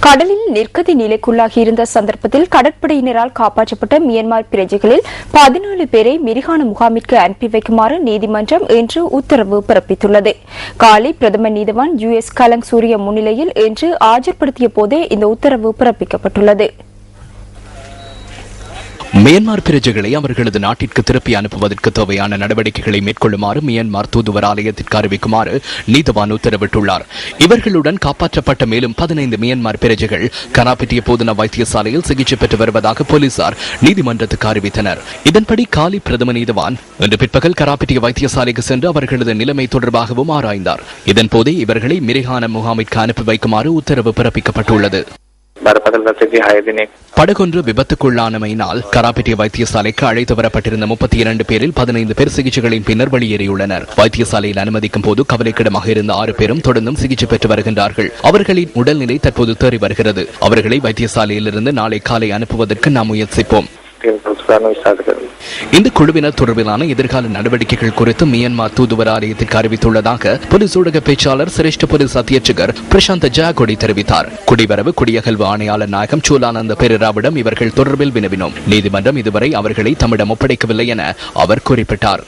கடலில் நிற்கதி நிலைக்குள்ளாகியிருந்த சந்தர்ப்பத்தில் கடற்படையினரால் காப்பாற்றப்பட்ட மியான்மர் பிரஜைகளில் 14 பேரை மிரிகான முகாமிற்கு அனுப்பி வைக்குமாறு நீதிமன்றம் இன்று உத்தரவு பிறப்பித்துள்ளது. காலை பிரதமர் நீதவான் US கலங் சூரிய முன்னிலையில் இன்று ஆஜர்படுத்திய போதே இந்த உத்தரவு பிறப்பிக்கப்பட்டுள்ளது. மியான்மர் பிரஜைகளை அவர்களது நாட்டிற்கு திருப்பி அனுப்புவதற்கு தேவையான நடவடிக்கைகளை மேற்கொள்ளுமாறு மியான்மர் தூதுவர் ஆலயத்திற்கு அறிவிக்குமாறு நீதவான் உத்தரவிட்டுள்ளார். இவர்களுடன் காப்பாற்றப்பட்ட மேலும் 15 மியான்மர் பிரஜைகள் கராபிட்டிய போதனா வைத்தியசாலையில் சிகிச்சை பெற்று வருவதாக போலீசார் நீதிமன்றத்துக்கு அறிவித்தனர். இதன்படி காலி பிரதம நீதவான் இன்று பிற்பகல் கராபிட்டிய வைத்தியசாலைக்கு சென்று அவர்களது நிலைமை தொடர்பாகவும் ஆராய்ந்தார். இதன்போதே இவர்களை மிரிகான முகாமிற்கு அனுப்பி வைக்குமாறு உத்தரவு பிறப்பிக்கப்பட்டுள்ளது. படகொன்று விபத்துக்குள்ளானமையினால் கராபிட்டிய வைத்தியசாலைக்கு அழைத்து வரப்பட்டிருந்த 32 பேரில் 15 பேர் சிகிச்சைகளின் பின்னர் வெளியேறியுள்ளனர். வைத்தியசாலையில் அனுமதிக்கும் போது கவலைக்கிடமாக இருந்த 6 பேரும் தொடர்ந்தும் சிகிச்சை பெற்று வருகின்றார்கள். அவர்களின் உடல்நிலை தற்போது தேறி வருகிறது. அவர்களை வைத்தியசாலையிலிருந்து நாளை காலை அனுப்புவதற்கு நாம் முயற்சிப்போம். இந்த குழுவினர் தொடர்பிலான எதிர்கால நடவடிக்கைகள் குறித்து மியான்மர் தூதுவர் ஆலயத்திற்கு அறிவித்துள்ளதாக போலீஸ் ஊடக பேச்சாளர் சிரேஷ்ட போலீஸ் அத்தியட்சகர் பிரசாந்த் ஜாகோடி தெரிவித்தார். குடிவரவு குடியகல்வு ஆணையாளர் நாயகம் சூலானந்த பெரேராவிடம் இவர்கள் தொடர்பில் வினவினோம். நீதிமன்றம் இதுவரை அவர்களை தம்மிடம் ஒப்படைக்கவில்லை என அவர் குறிப்பிட்டார்.